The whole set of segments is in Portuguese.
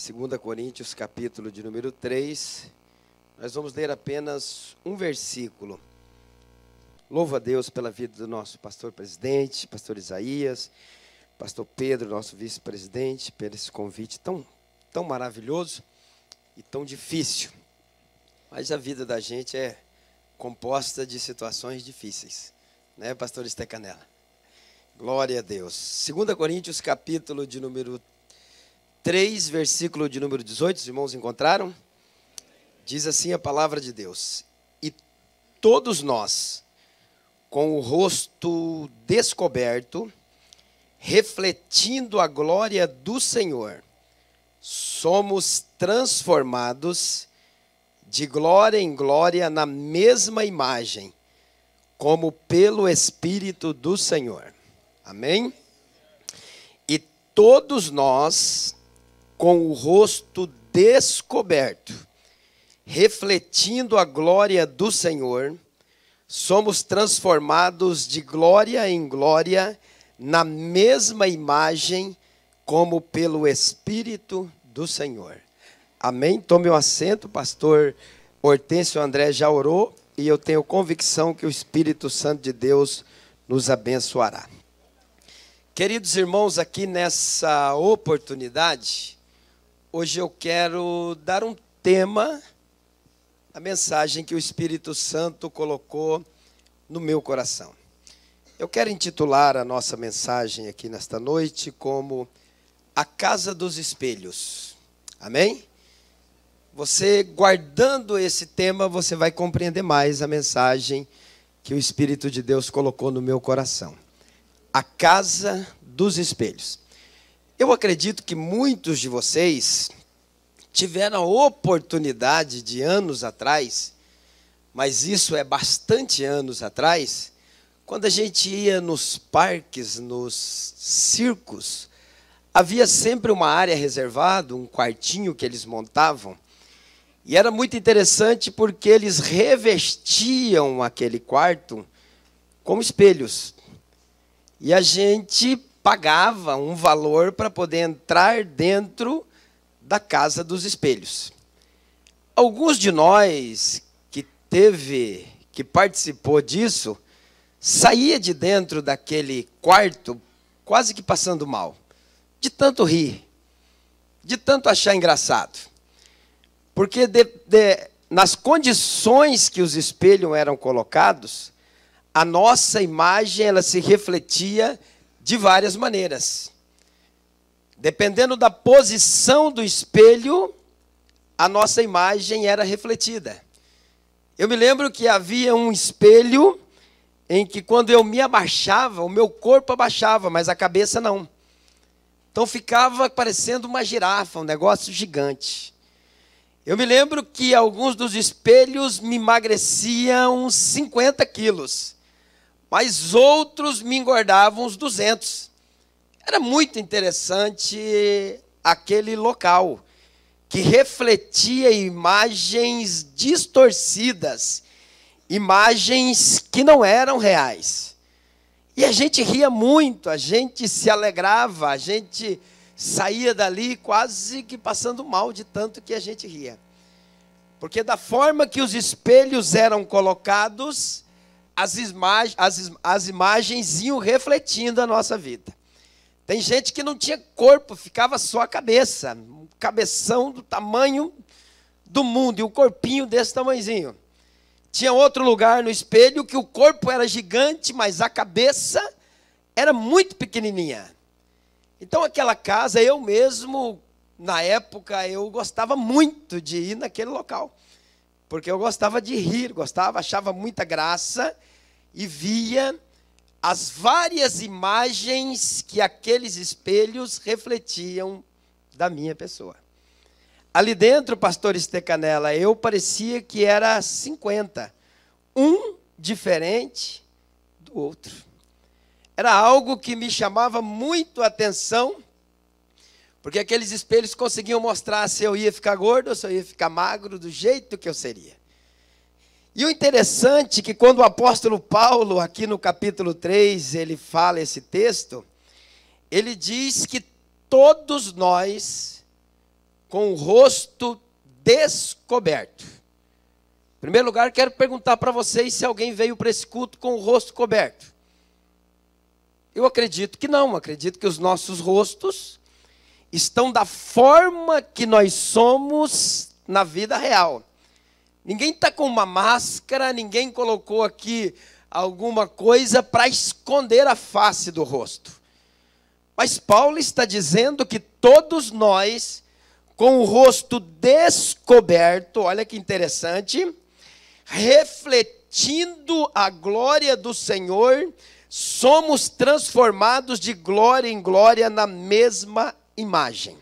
2 Coríntios, capítulo de número 3. Nós vamos ler apenas um versículo. Louvo a Deus pela vida do nosso pastor-presidente, pastor Isaías, pastor Pedro, nosso vice-presidente, por esse convite tão maravilhoso e tão difícil. Mas a vida da gente é composta de situações difíceis, né, pastor Estecanela? Glória a Deus. 2 Coríntios, capítulo de número 3, versículo de número 18, os irmãos encontraram? Diz assim a palavra de Deus: e todos nós, com o rosto descoberto, refletindo a glória do Senhor, somos transformados de glória em glória na mesma imagem, como pelo Espírito do Senhor. Amém? E todos nós, com o rosto descoberto, refletindo a glória do Senhor, somos transformados de glória em glória na mesma imagem, como pelo Espírito do Senhor. Amém? Tome um assento, pastor Hortêncio André já orou, e eu tenho convicção que o Espírito Santo de Deus nos abençoará. Queridos irmãos, aqui nessa oportunidade, hoje eu quero dar um tema, a mensagem que o Espírito Santo colocou no meu coração. Eu quero intitular a nossa mensagem aqui nesta noite como A Casa dos Espelhos. Amém? Você guardando esse tema, você vai compreender mais a mensagem que o Espírito de Deus colocou no meu coração. A Casa dos Espelhos. Eu acredito que muitos de vocês tiveram a oportunidade de anos atrás, mas isso é bastante anos atrás, quando a gente ia nos parques, nos circos, havia sempre uma área reservada, um quartinho que eles montavam, e era muito interessante porque eles revestiam aquele quarto com espelhos. E a gente pagava um valor para poder entrar dentro da Casa dos Espelhos. Alguns de nós que participou disso, saía de dentro daquele quarto quase que passando mal, de tanto rir, de tanto achar engraçado. Porque nas condições que os espelhos eram colocados, a nossa imagem ela se refletia de várias maneiras. Dependendo da posição do espelho, a nossa imagem era refletida. Eu me lembro que havia um espelho em que quando eu me abaixava, o meu corpo abaixava, mas a cabeça não. Então ficava parecendo uma girafa, um negócio gigante. Eu me lembro que alguns dos espelhos me emagreciam uns 50 quilos. Mas outros me engordavam uns 200. Era muito interessante aquele local, que refletia imagens distorcidas, imagens que não eram reais. E a gente ria muito, a gente se alegrava, a gente saía dali quase que passando mal de tanto que a gente ria. Porque da forma que os espelhos eram colocados, as imagens iam refletindo a nossa vida. Tem gente que não tinha corpo, ficava só a cabeça, um cabeção do tamanho do mundo, e um corpinho desse tamanhozinho. Tinha outro lugar no espelho que o corpo era gigante, mas a cabeça era muito pequenininha. Então aquela casa, eu mesmo, na época, eu gostava muito de ir naquele local. Porque eu gostava de rir, achava muita graça e via as várias imagens que aqueles espelhos refletiam da minha pessoa. Ali dentro, pastor Estecanela, eu parecia que era 50, um diferente do outro. Era algo que me chamava muito a atenção, porque aqueles espelhos conseguiam mostrar se eu ia ficar gordo ou se eu ia ficar magro, do jeito que eu seria. E o interessante é que quando o apóstolo Paulo, aqui no capítulo 3, ele fala esse texto, ele diz que todos nós, com o rosto descoberto. Em primeiro lugar, quero perguntar para vocês se alguém veio para esse culto com o rosto coberto. Eu acredito que não, acredito que os nossos rostos estão da forma que nós somos na vida real. Ninguém está com uma máscara, ninguém colocou aqui alguma coisa para esconder a face do rosto. Mas Paulo está dizendo que todos nós, com o rosto descoberto, olha que interessante, refletindo a glória do Senhor, somos transformados de glória em glória na mesma imagem.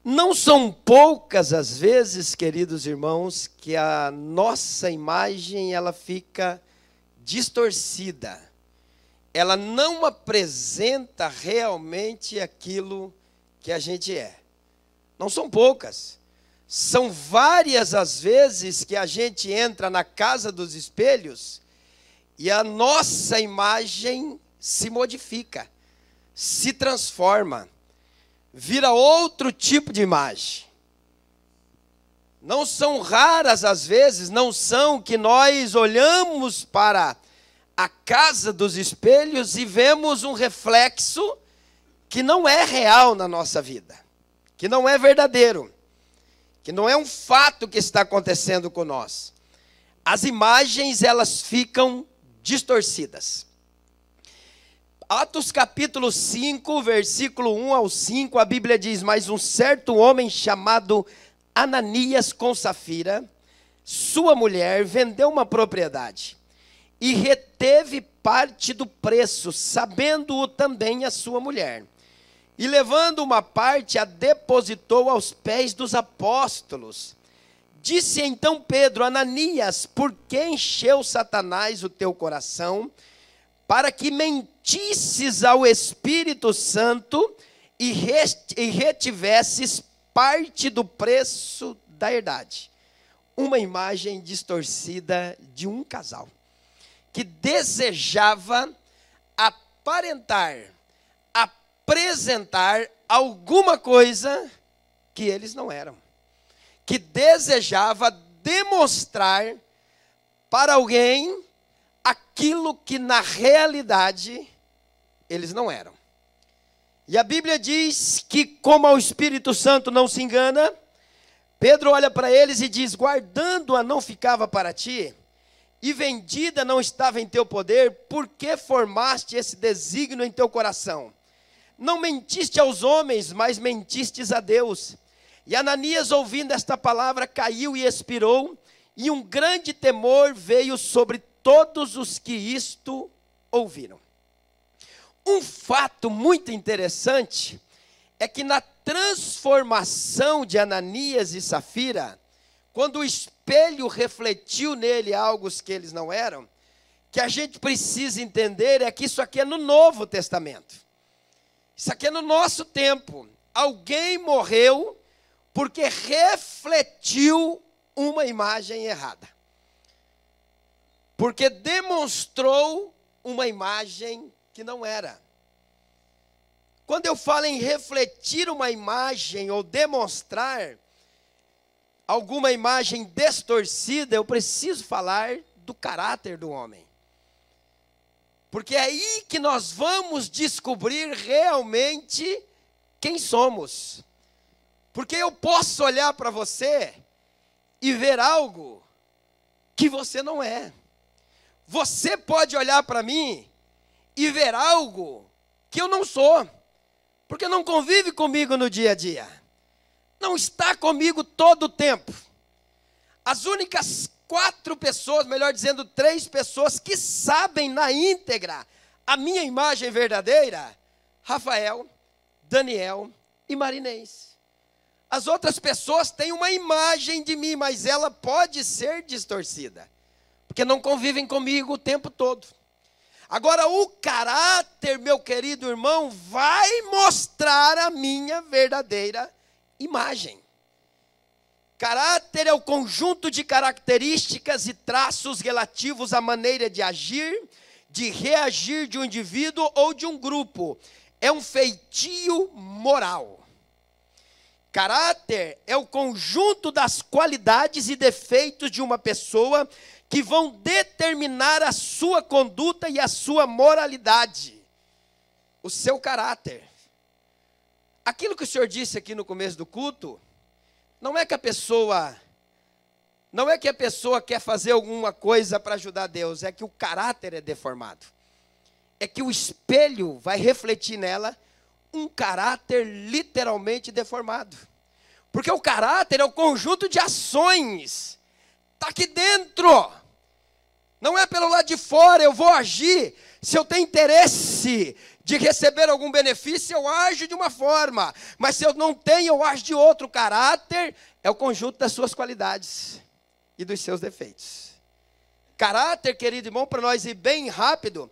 Não são poucas as vezes, queridos irmãos, que a nossa imagem ela fica distorcida. Ela não apresenta realmente aquilo que a gente é. Não são poucas. São várias as vezes que a gente entra na casa dos espelhos e a nossa imagem se modifica, se transforma, vira outro tipo de imagem. Não são raras as vezes, não são que nós olhamos para a casa dos espelhos e vemos um reflexo que não é real na nossa vida, que não é verdadeiro, que não é um fato que está acontecendo com nós. As imagens, elas ficam distorcidas. Atos capítulo 5, versículo 1 ao 5, a Bíblia diz: mas um certo homem chamado Ananias com Safira, sua mulher, vendeu uma propriedade e reteve parte do preço, sabendo-o também a sua mulher. E levando uma parte, a depositou aos pés dos apóstolos. Disse então Pedro: Ananias, por que encheu Satanás o teu coração, para que mentisses ao Espírito Santo e retivesses parte do preço da herdade? Uma imagem distorcida de um casal que desejava aparentar, apresentar alguma coisa que eles não eram, que desejava demonstrar para alguém aquilo que na realidade eles não eram. E a Bíblia diz que, como ao Espírito Santo não se engana, Pedro olha para eles e diz: guardando-a não ficava para ti, e vendida não estava em teu poder, por que formaste esse desígnio em teu coração? Não mentiste aos homens, mas mentistes a Deus. E Ananias, ouvindo esta palavra, caiu e expirou, e um grande temor veio sobre todos os que isto ouviram. Um fato muito interessante é que na transformação de Ananias e Safira, quando o espelho refletiu nele algo que eles não eram, que a gente precisa entender é que isso aqui é no Novo Testamento. Isso aqui é no nosso tempo. Alguém morreu porque refletiu uma imagem errada. Porque demonstrou uma imagem que não era. Quando eu falo em refletir uma imagem ou demonstrar alguma imagem distorcida, eu preciso falar do caráter do homem. Porque é aí que nós vamos descobrir realmente quem somos. Porque eu posso olhar para você e ver algo que você não é. Você pode olhar para mim e ver algo que eu não sou, porque não convive comigo no dia a dia, não está comigo todo o tempo. As únicas 4 pessoas, melhor dizendo 3 pessoas, que sabem na íntegra a minha imagem verdadeira: Rafael, Daniel e Marinês. As outras pessoas têm uma imagem de mim, mas ela pode ser distorcida, porque não convivem comigo o tempo todo. Agora, o caráter, meu querido irmão, vai mostrar a minha verdadeira imagem. Caráter é o conjunto de características e traços relativos à maneira de agir, de reagir de um indivíduo ou de um grupo. É um feitio moral. Caráter é o conjunto das qualidades e defeitos de uma pessoa que vão determinar a sua conduta e a sua moralidade. O seu caráter. Aquilo que o senhor disse aqui no começo do culto, não é que a pessoa quer fazer alguma coisa para ajudar Deus, é que o caráter é deformado. É que o espelho vai refletir nela um caráter literalmente deformado. Porque o caráter é o conjunto de ações. Está aqui dentro. Não é pelo lado de fora, eu vou agir. Se eu tenho interesse de receber algum benefício, eu ajo de uma forma. Mas se eu não tenho, eu ajo de outro. O caráter é o conjunto das suas qualidades e dos seus defeitos. Caráter, querido irmão, para nós ir bem rápido,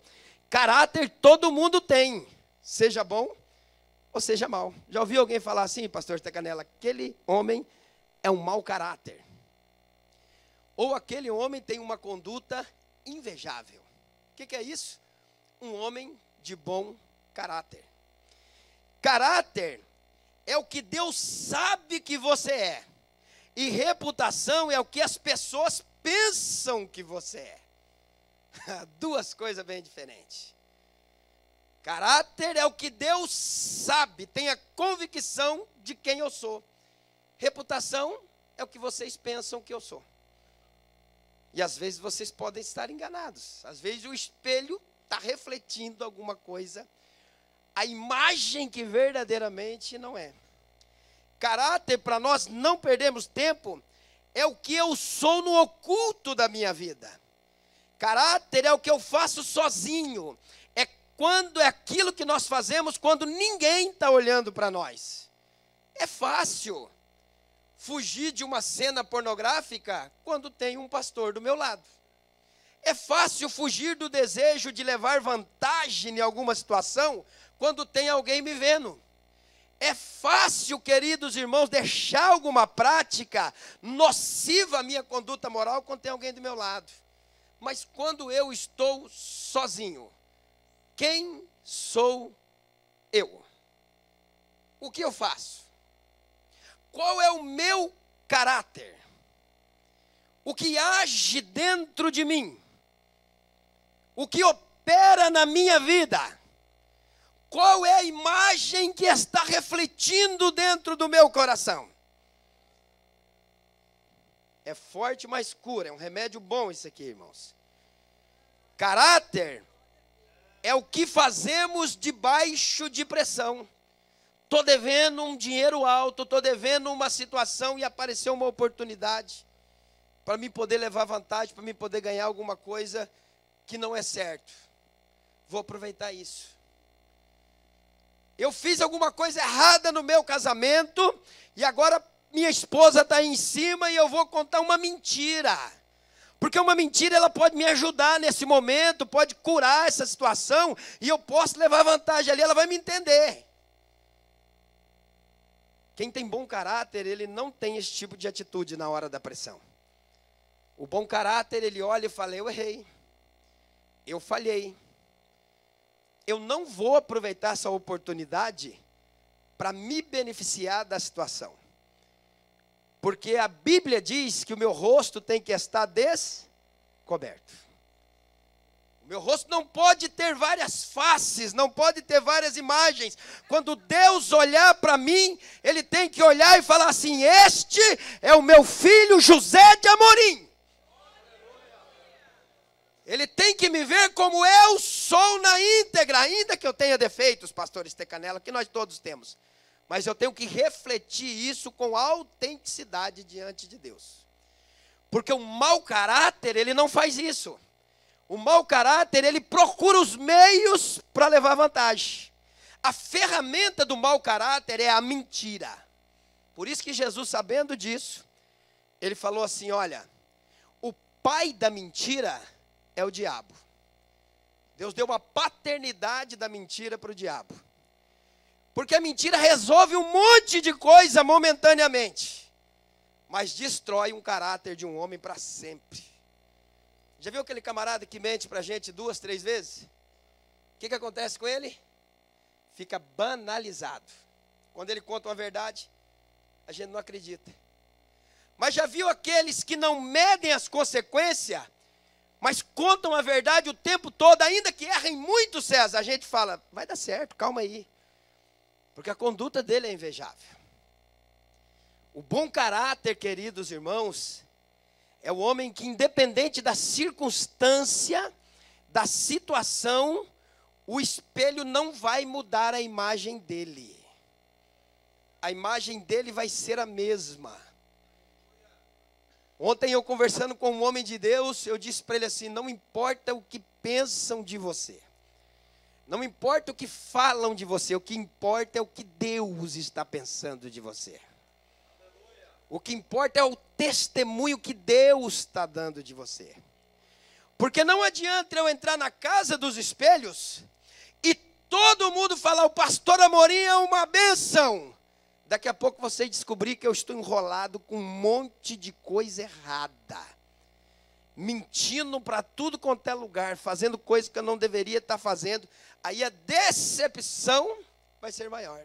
caráter todo mundo tem, seja bom ou seja mal. Já ouviu alguém falar assim, pastor Stecanella, aquele homem é um mau caráter? Ou aquele homem tem uma conduta invejável. O que é isso? Um homem de bom caráter. Caráter é o que Deus sabe que você é. E reputação é o que as pessoas pensam que você é. Duas coisas bem diferentes. Caráter é o que Deus sabe, tem a convicção de quem eu sou. Reputação é o que vocês pensam que eu sou. E às vezes vocês podem estar enganados. Às vezes o espelho está refletindo alguma coisa, a imagem que verdadeiramente não é. Caráter, para nós não perdermos tempo, é o que eu sou no oculto da minha vida. Caráter é o que eu faço sozinho. Quando é aquilo que nós fazemos quando ninguém está olhando para nós. É fácil fugir de uma cena pornográfica quando tem um pastor do meu lado. É fácil fugir do desejo de levar vantagem em alguma situação quando tem alguém me vendo. É fácil, queridos irmãos, deixar alguma prática nociva à minha conduta moral quando tem alguém do meu lado. Mas quando eu estou sozinho, quem sou eu? O que eu faço? Qual é o meu caráter? O que age dentro de mim? O que opera na minha vida? Qual é a imagem que está refletindo dentro do meu coração? É forte, mas cura. É um remédio bom isso aqui, irmãos. Caráter é o que fazemos debaixo de pressão. Estou devendo um dinheiro alto, estou devendo uma situação e apareceu uma oportunidade para mim poder levar vantagem, para mim poder ganhar alguma coisa que não é certo. Vou aproveitar isso. Eu fiz alguma coisa errada no meu casamento e agora minha esposa está aí em cima e eu vou contar uma mentira. Porque uma mentira ela pode me ajudar nesse momento, pode curar essa situação e eu posso levar vantagem ali, ela vai me entender. Quem tem bom caráter, ele não tem esse tipo de atitude na hora da pressão. O bom caráter, ele olha e fala, eu errei, eu falhei. Eu não vou aproveitar essa oportunidade para me beneficiar da situação. Porque a Bíblia diz que o meu rosto tem que estar descoberto. O meu rosto não pode ter várias faces, não pode ter várias imagens. Quando Deus olhar para mim, Ele tem que olhar e falar assim, este é o meu filho José de Amorim. Ele tem que me ver como eu sou na íntegra, ainda que eu tenha defeitos, pastor Stecanella, que nós todos temos. Mas eu tenho que refletir isso com autenticidade diante de Deus. Porque o mau caráter, ele não faz isso. O mau caráter, ele procura os meios para levar vantagem. A ferramenta do mau caráter é a mentira. Por isso que Jesus, sabendo disso, ele falou assim, olha, o pai da mentira é o diabo. Deus deu uma paternidade da mentira para o diabo. Porque a mentira resolve um monte de coisa momentaneamente, mas destrói um caráter de um homem para sempre. Já viu aquele camarada que mente para a gente 2, 3 vezes? O que acontece com ele? Fica banalizado. Quando ele conta uma verdade, a gente não acredita. Mas já viu aqueles que não medem as consequências, mas contam a verdade o tempo todo, ainda que errem muito, César, a gente fala, vai dar certo, calma aí. Porque a conduta dele é invejável. O bom caráter, queridos irmãos, é o homem que, independente da circunstância, da situação, o espelho não vai mudar a imagem dele. A imagem dele vai ser a mesma. Ontem eu conversando com um homem de Deus, eu disse para ele assim, não importa o que pensam de você. Não importa o que falam de você, o que importa é o que Deus está pensando de você. O que importa é o testemunho que Deus está dando de você. Porque não adianta eu entrar na casa dos espelhos e todo mundo falar, o pastor Amorim é uma bênção. Daqui a pouco você descobrir que eu estou enrolado com um monte de coisa errada. Mentindo para tudo quanto é lugar, fazendo coisa que eu não deveria estar fazendo. Aí a decepção vai ser maior.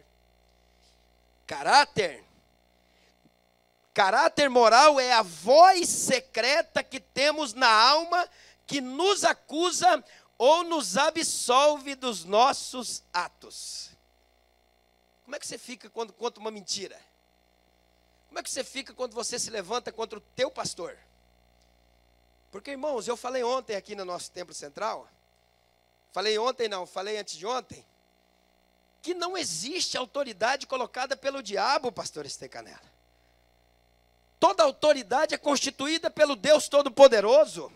Caráter moral é a voz secreta que temos na alma que nos acusa ou nos absolve dos nossos atos. Como é que você fica quando conta uma mentira? Como é que você fica quando você se levanta contra o teu pastor? Porque, irmãos, eu falei ontem aqui no nosso templo central, falei antes de ontem, que não existe autoridade colocada pelo diabo, pastor Estecanela. Toda autoridade é constituída pelo Deus Todo-Poderoso.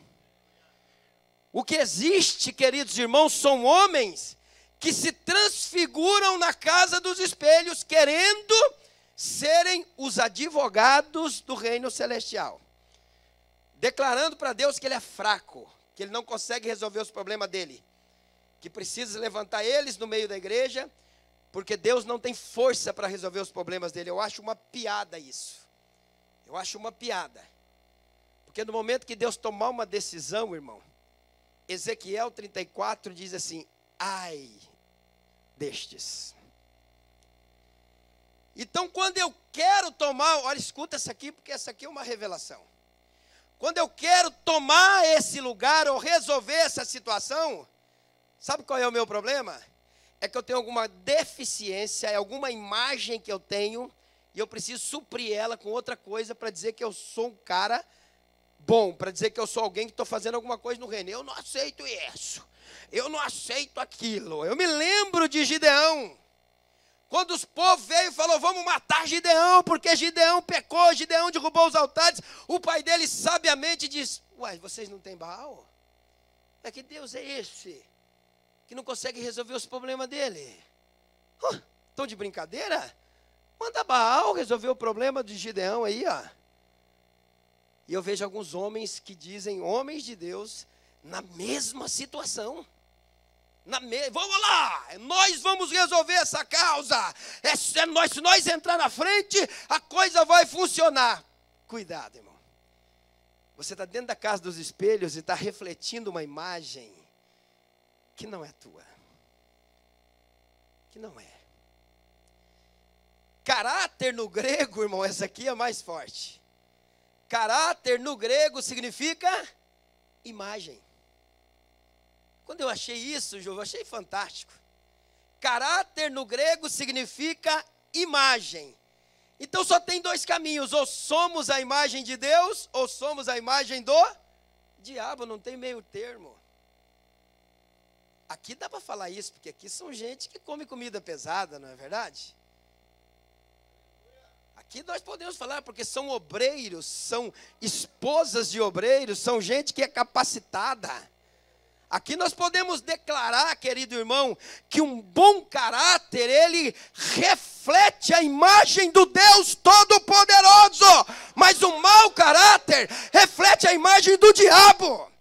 O que existe, queridos irmãos, são homens que se transfiguram na casa dos espelhos, querendo serem os advogados do reino celestial. Declarando para Deus que ele é fraco, que ele não consegue resolver os problemas dele, que precisa levantar eles no meio da igreja, porque Deus não tem força para resolver os problemas dele. Eu acho uma piada isso. Eu acho uma piada. Porque no momento que Deus tomar uma decisão, irmão, Ezequiel 34 diz assim, ai destes. Então quando eu quero tomar, olha, escuta essa aqui, porque essa aqui é uma revelação. Quando eu quero tomar esse lugar ou resolver essa situação, sabe qual é o meu problema? É que eu tenho alguma deficiência, é alguma imagem que eu tenho, e eu preciso suprir ela com outra coisa para dizer que eu sou um cara bom, para dizer que eu sou alguém que estou fazendo alguma coisa no reino. Eu não aceito isso, eu não aceito aquilo. Eu me lembro de Gideão. Quando os povos veio e falou, vamos matar Gideão, porque Gideão pecou, Gideão derrubou os altares, o pai dele sabiamente diz, uai, vocês não têm Baal? Mas que Deus é esse que não consegue resolver os problemas dele? Estão de brincadeira? Manda Baal resolver o problema de Gideão aí, ó. E eu vejo alguns homens que dizem, homens de Deus, na mesma situação. Vamos lá, nós vamos resolver essa causa. Se nós entrar na frente, a coisa vai funcionar. Cuidado, irmão. Você está dentro da casa dos espelhos e está refletindo uma imagem que não é tua. Que não é. Caráter no grego, irmão, essa aqui é mais forte. Caráter no grego significa imagem. Quando eu achei isso, Jô, eu achei fantástico. Caráter no grego significa imagem. Então só tem dois caminhos, ou somos a imagem de Deus, ou somos a imagem do diabo, não tem meio termo. Aqui dá para falar isso, porque aqui são gente que come comida pesada, não é verdade? Aqui nós podemos falar, porque são obreiros, são esposas de obreiros, são gente que é capacitada. Aqui nós podemos declarar, querido irmão, que um bom caráter, ele reflete a imagem do Deus Todo-Poderoso, mas um mau caráter reflete a imagem do diabo.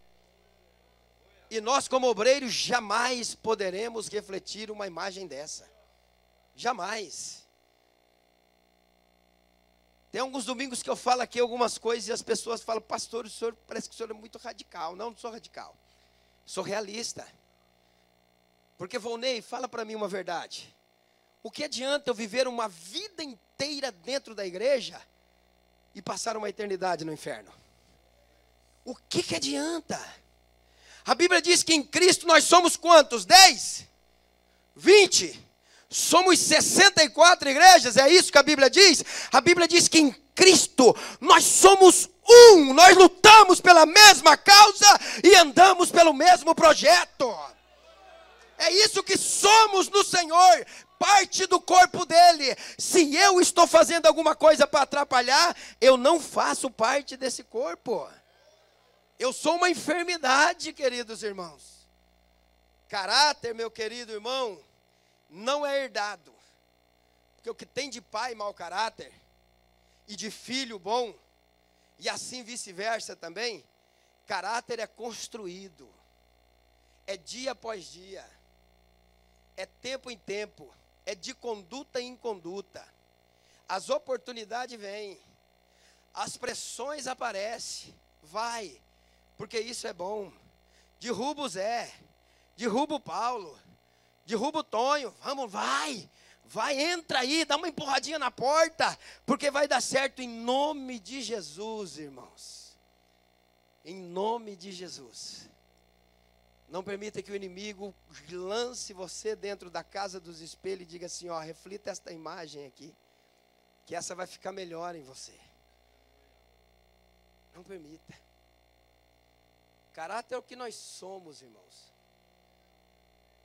E nós, como obreiros, jamais poderemos refletir uma imagem dessa. Jamais. Tem alguns domingos que eu falo aqui algumas coisas e as pessoas falam, pastor, o senhor parece que o senhor é muito radical. Não sou radical. Sou realista. Porque, Volney, fala para mim uma verdade. O que adianta eu viver uma vida inteira dentro da igreja e passar uma eternidade no inferno? O que adianta? A Bíblia diz que em Cristo nós somos quantos? 10? 20? Somos 64 igrejas, é isso que a Bíblia diz? A Bíblia diz que em Cristo nós somos um, nós lutamos pela mesma causa e andamos pelo mesmo projeto. É isso que somos no Senhor, parte do corpo dele. Se eu estou fazendo alguma coisa para atrapalhar, eu não faço parte desse corpo. Eu sou uma enfermidade, queridos irmãos. Caráter, meu querido irmão, não é herdado. Porque o que tem de pai mau caráter e de filho bom, e assim vice-versa também, caráter é construído. É dia após dia. É tempo em tempo. É de conduta em conduta. As oportunidades vêm. As pressões aparecem. Vai. Porque isso é bom. Derruba o Zé. Derruba o Paulo. Derruba o Tonho. Vamos, vai. Vai, entra aí. Dá uma empurradinha na porta. Porque vai dar certo em nome de Jesus, irmãos. Em nome de Jesus. Não permita que o inimigo lance você dentro da casa dos espelhos e diga assim, ó, reflita esta imagem aqui, que essa vai ficar melhor em você. Não permita. Caráter é o que nós somos, irmãos.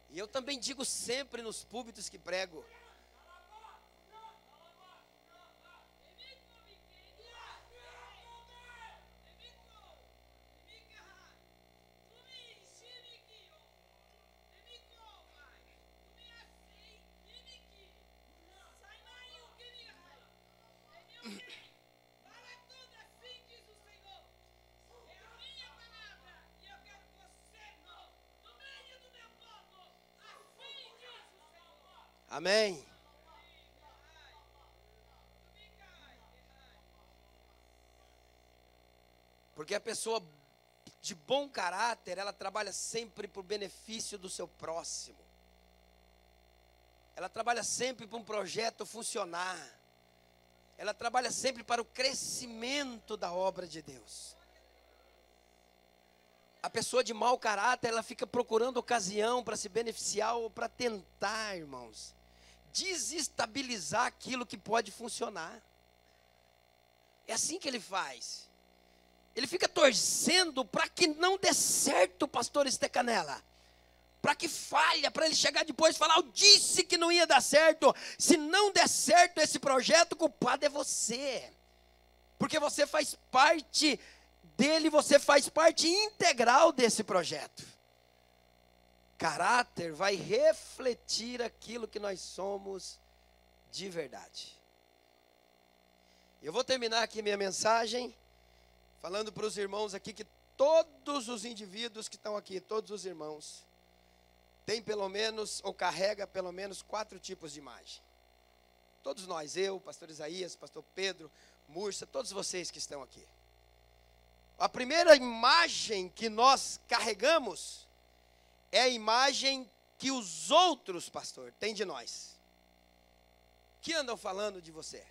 E eu também digo sempre nos púlpitos que prego, amém? Porque a pessoa de bom caráter, ela trabalha sempre para o benefício do seu próximo. Ela trabalha sempre para um projeto funcionar. Ela trabalha sempre para o crescimento da obra de Deus. A pessoa de mau caráter, ela fica procurando ocasião para se beneficiar ou para tentar, irmãos, desestabilizar aquilo que pode funcionar. É assim que ele faz. Ele fica torcendo para que não dê certo, pastor Estecanela. Para que falha, para ele chegar depois e falar, eu disse que não ia dar certo. Se não der certo esse projeto, o culpado é você. Porque você faz parte dele, você faz parte integral desse projeto. Caráter vai refletir aquilo que nós somos de verdade. Eu vou terminar aqui minha mensagem, falando para os irmãos aqui que todos os indivíduos que estão aqui, todos os irmãos, tem pelo menos, ou carrega pelo menos 4 tipos de imagem. Todos nós, eu, pastor Isaías, pastor Pedro, Mursa, todos vocês que estão aqui. A primeira imagem que nós carregamos é a imagem que os outros, pastor, têm de nós. Que andam falando de você?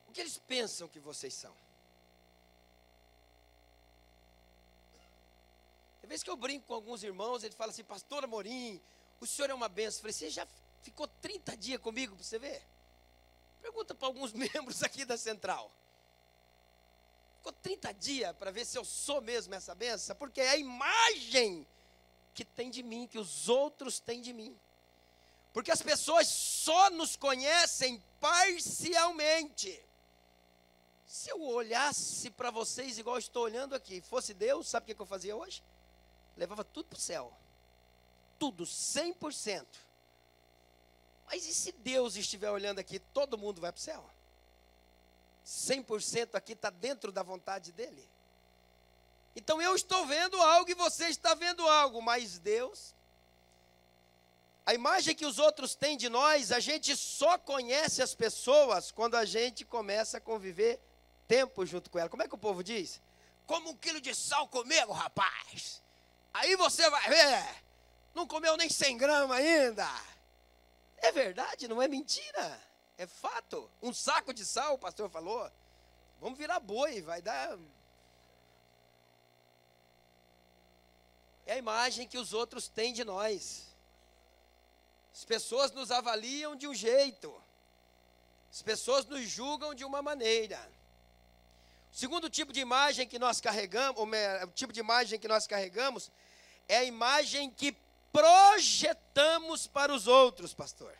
O que eles pensam que vocês são? Tem vezes que eu brinco com alguns irmãos, ele fala assim, pastor Amorim, o senhor é uma benção. Eu falei, você já ficou 30 dias comigo para você ver? Pergunta para alguns membros aqui da central. Ficou 30 dias para ver se eu sou mesmo essa benção? Porque é a imagem que tem de mim, que os outros têm de mim. Porque as pessoas só nos conhecem parcialmente. Se eu olhasse para vocês igual eu estou olhando aqui, fosse Deus, sabe o que eu fazia hoje? Levava tudo para o céu. Tudo, 100%. Mas e se Deus estiver olhando aqui, todo mundo vai para o céu? 100% aqui está dentro da vontade dele. Então eu estou vendo algo e você está vendo algo, mas Deus, a imagem que os outros têm de nós, a gente só conhece as pessoas quando a gente começa a conviver tempo junto com ela. Como é que o povo diz? Como 1 quilo de sal comigo, rapaz. Aí você vai ver. Não comeu nem 100 gramas ainda. É verdade, não é mentira. É fato. Um saco de sal, o pastor falou. Vamos virar boi, vai dar... É a imagem que os outros têm de nós. As pessoas nos avaliam de um jeito. As pessoas nos julgam de uma maneira. O segundo tipo de imagem que nós carregamos, o tipo de imagem que nós carregamos, é a imagem que projetamos para os outros, pastor.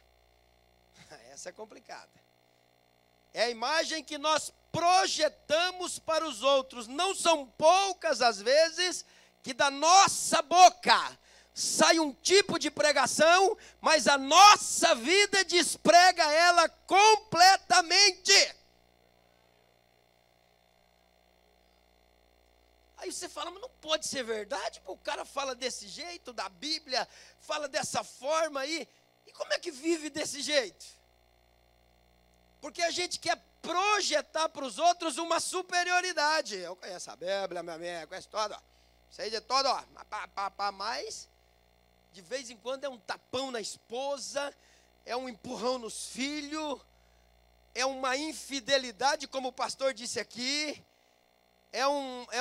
Essa é complicada. É a imagem que nós projetamos para os outros. Não são poucas as vezes que da nossa boca sai um tipo de pregação, mas a nossa vida desprega ela completamente. Aí você fala, mas não pode ser verdade, o cara fala desse jeito, da Bíblia, fala dessa forma aí, e como é que vive desse jeito? Porque a gente quer projetar para os outros uma superioridade. Eu conheço a Bíblia, minha amiga, conheço todo, ó. Sei de todo, ó, mas de vez em quando é um tapão na esposa, é um empurrão nos filhos, é uma infidelidade, como o pastor disse aqui, é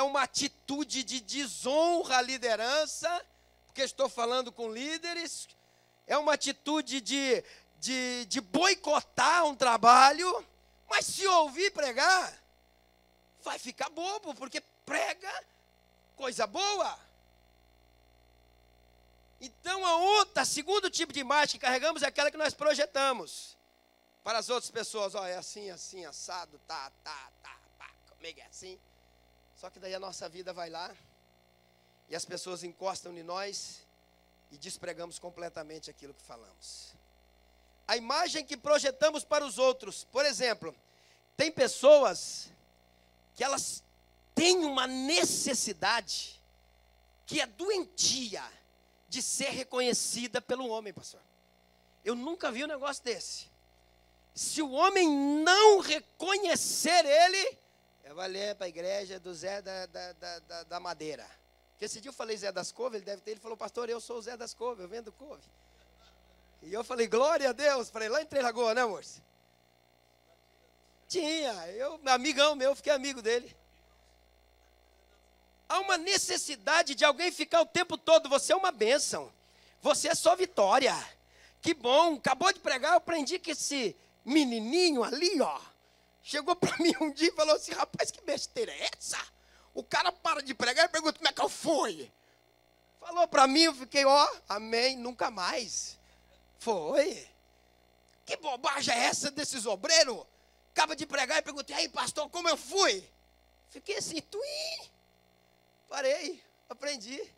uma atitude de desonra à liderança, porque estou falando com líderes, é uma atitude de boicotar um trabalho, mas se ouvir pregar, vai ficar bobo, porque prega coisa boa. Então a segundo tipo de imagem que carregamos é aquela que nós projetamos para as outras pessoas. Ó, é assim, assim, assado, pá, comigo é assim. Só que daí a nossa vida vai lá e as pessoas encostam em nós e despregamos completamente aquilo que falamos. A imagem que projetamos para os outros. Por exemplo, tem pessoas que elas têm uma necessidade que é doentia de ser reconhecida pelo homem, pastor. Eu nunca vi um negócio desse. Se o homem não reconhecer ele, eu vou ler para a igreja do Zé da Madeira. Porque esse dia eu falei Zé das Couves, ele falou, pastor, eu sou o Zé das Couves, eu vendo couve. E eu falei, glória a Deus, falei, lá em Três Lagoas, né, amor? Tinha, amigão meu, fiquei amigo dele. Há uma necessidade de alguém ficar o tempo todo, você é uma bênção, você é só vitória. Que bom, acabou de pregar, eu aprendi que esse menininho ali, ó, chegou para mim um dia e falou assim, rapaz, que besteira é essa? O cara para de pregar e pergunta como é que eu fui. Falou para mim, eu fiquei, ó, amém, nunca mais. Foi. Que bobagem é essa desses obreiros? Acaba de pregar e perguntei, aí pastor, como eu fui? Fiquei assim, parei, aprendi.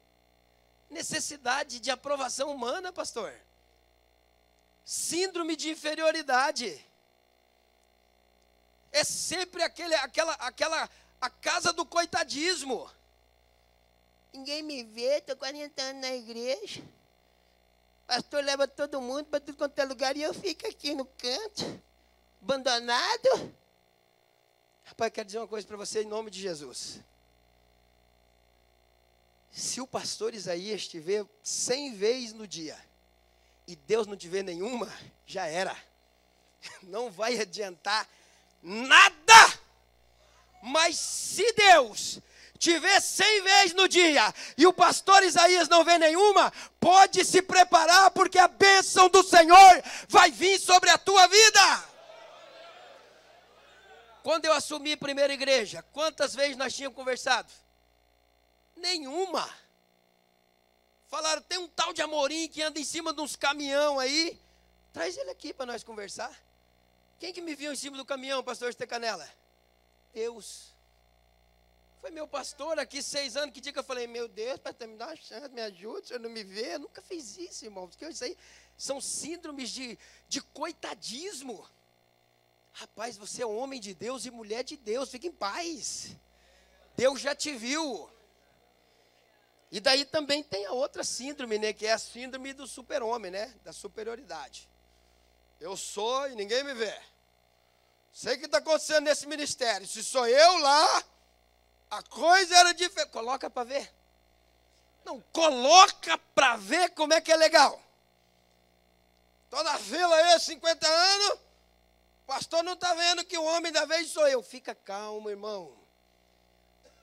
Necessidade de aprovação humana, pastor. Síndrome de inferioridade. É sempre a casa do coitadismo. Ninguém me vê, estou 40 anos na igreja. Pastor leva todo mundo para tudo quanto é lugar e eu fico aqui no canto, abandonado. Rapaz, quero dizer uma coisa para você em nome de Jesus. Se o pastor Isaías te vê 100 vezes no dia e Deus não te vê nenhuma, já era. Não vai adiantar nada. Mas se Deus te vê 100 vezes no dia e o pastor Isaías não vê nenhuma, pode se preparar, porque a bênção do Senhor vai vir sobre a tua vida. Quando eu assumi a primeira igreja, quantas vezes nós tínhamos conversado? Nenhuma. Falaram, tem um tal de Amorim que anda em cima de uns caminhão aí, traz ele aqui para nós conversar. Quem que me viu em cima do caminhão, pastor Estecanela? Deus. Foi meu pastor aqui 6 anos, que dia que eu falei, meu Deus, pastor, me dá uma chance, me ajude, o senhor não me vê. Eu nunca fiz isso, irmão, porque isso aí são síndromes de coitadismo. Rapaz, você é homem de Deus e mulher de Deus, fique em paz. Deus já te viu. E daí também tem a outra síndrome, né, que é a síndrome do super-homem, né, da superioridade. Eu sou e ninguém me vê. Sei o que está acontecendo nesse ministério. Se sou eu lá, a coisa era diferente. Coloca para ver. Não, coloca para ver como é que é legal. Estou na fila aí, 50 anos, o pastor não está vendo que o homem da vez sou eu. Fica calmo, irmão.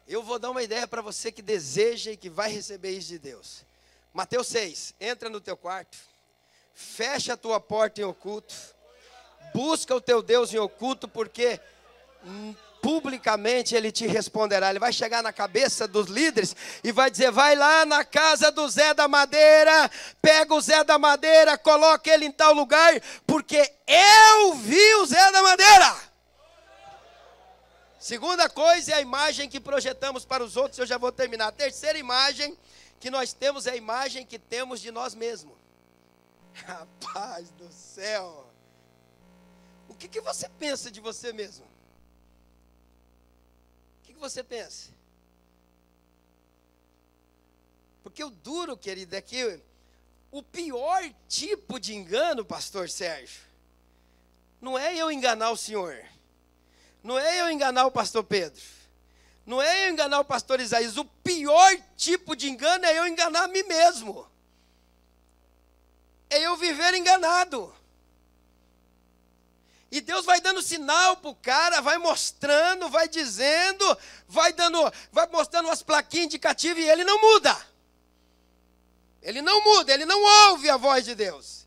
Eu vou dar uma ideia para você que deseja e que vai receber isso de Deus. Mateus 6, entra no teu quarto, fecha a tua porta em oculto, busca o teu Deus em oculto, porque publicamente Ele te responderá. Ele vai chegar na cabeça dos líderes e vai dizer: vai lá na casa do Zé da Madeira, pega o Zé da Madeira, coloca ele em tal lugar, porque eu vi o Zé da Madeira. Segunda coisa é a imagem que projetamos para os outros. Eu já vou terminar. A terceira imagem que nós temos é a imagem que temos de nós mesmos. Rapaz do céu, o que você pensa de você mesmo? O que você pensa? Porque o duro, querido, é que o pior tipo de engano, pastor Sérgio, não é eu enganar o senhor, não é eu enganar o pastor Pedro, não é eu enganar o pastor Isaías. O pior tipo de engano é eu enganar a mim mesmo. É eu viver enganado. E Deus vai dando sinal para o cara, vai mostrando, vai dizendo, vai mostrando umas plaquinhas indicativas e ele não muda. Ele não muda, ele não ouve a voz de Deus.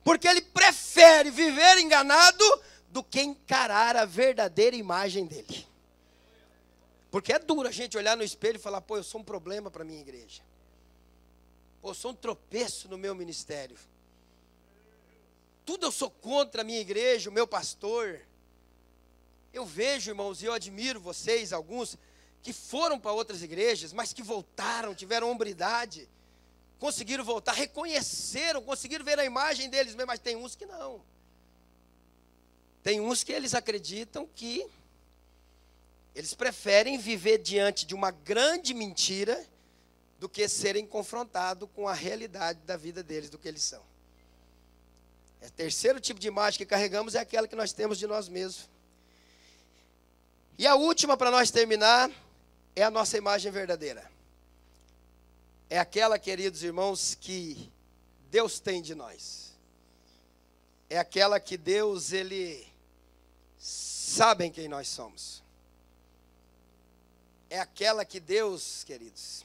Porque ele prefere viver enganado do que encarar a verdadeira imagem dele. Porque é duro a gente olhar no espelho e falar: pô, eu sou um problema para a minha igreja. Pô, eu sou um tropeço no meu ministério. Tudo eu sou contra a minha igreja, o meu pastor. Eu vejo, irmãos, e eu admiro vocês, alguns, que foram para outras igrejas, mas que voltaram, tiveram hombridade, conseguiram voltar, reconheceram, conseguiram ver a imagem deles mesmo, mas tem uns que não. Tem uns que eles acreditam que eles preferem viver diante de uma grande mentira do que serem confrontados com a realidade da vida deles, do que eles são. O terceiro tipo de imagem que carregamos é aquela que nós temos de nós mesmos. E a última, para nós terminar, é a nossa imagem verdadeira. É aquela, queridos irmãos, que Deus tem de nós. É aquela que Deus, Ele sabe quem nós somos. É aquela que Deus, queridos,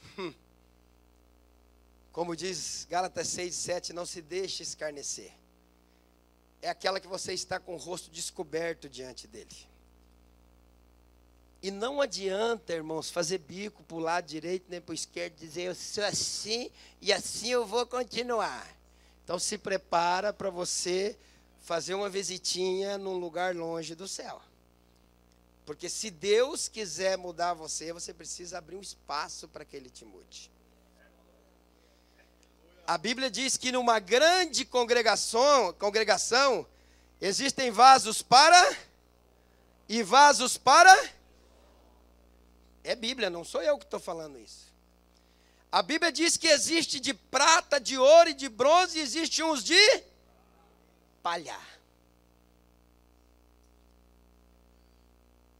como diz Gálatas 6:7, não se deixe escarnecer. É aquela que você está com o rosto descoberto diante dele. E não adianta, irmãos, fazer bico para o lado direito nem para o esquerdo, dizer: eu sou assim e assim eu vou continuar. Então se prepara para você fazer uma visitinha num lugar longe do céu. Porque se Deus quiser mudar você, você precisa abrir um espaço para que Ele te mude. A Bíblia diz que numa grande congregação existem vasos para e vasos para. É Bíblia, não sou eu que estou falando isso. A Bíblia diz que existe de prata, de ouro e de bronze, e existe uns de palha.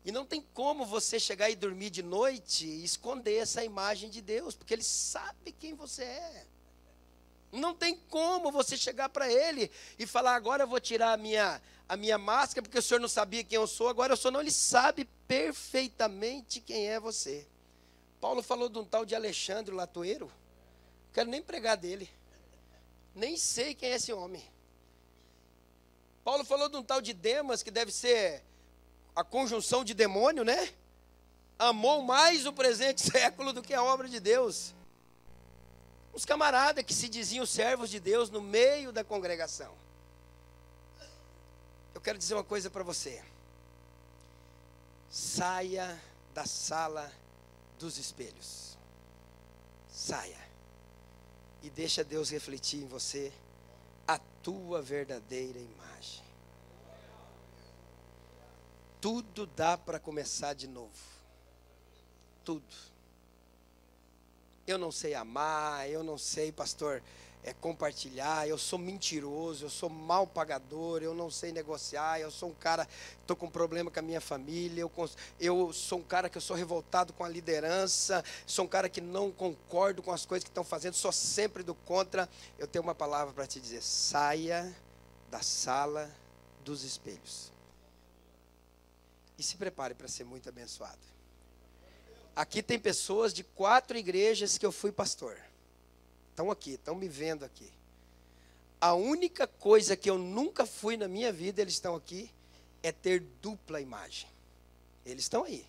E não tem como você chegar e dormir de noite e esconder essa imagem de Deus, porque Ele sabe quem você é. Não tem como você chegar para Ele e falar: agora eu vou tirar a minha máscara, porque o Senhor não sabia quem eu sou, agora eu sou. Não, Ele sabe perfeitamente quem é você. Paulo falou de um tal de Alexandre o Latoeiro. Não quero nem pregar dele. Nem sei quem é esse homem. Paulo falou de um tal de Demas, que deve ser a conjunção de demônio, né? Amou mais o presente século do que a obra de Deus. Uns camaradas que se diziam servos de Deus no meio da congregação. Eu quero dizer uma coisa para você. Saia da sala dos espelhos. Saia. E deixa Deus refletir em você a tua verdadeira imagem. Tudo dá para começar de novo. Tudo. Eu não sei amar, eu não sei, pastor, compartilhar, eu sou mentiroso, eu sou mal pagador, eu não sei negociar, eu sou um cara, estou com problema com a minha família, eu sou um cara que eu sou revoltado com a liderança, sou um cara que não concordo com as coisas que estão fazendo, sou sempre do contra. Eu tenho uma palavra para te dizer: saia da sala dos espelhos e se prepare para ser muito abençoado. Aqui tem pessoas de 4 igrejas que eu fui pastor. Estão aqui, estão me vendo aqui. A única coisa que eu nunca fui na minha vida, eles estão aqui, é ter dupla imagem. Eles estão aí.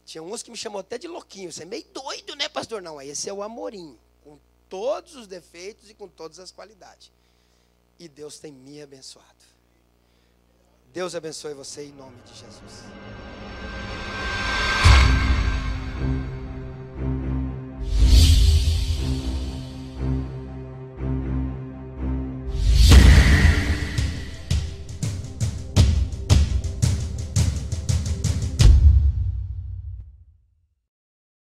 Tinha uns que me chamou até de louquinho. Você é meio doido, né, pastor? Não, esse é o Amorim, com todos os defeitos e com todas as qualidades. E Deus tem me abençoado. Deus abençoe você em nome de Jesus.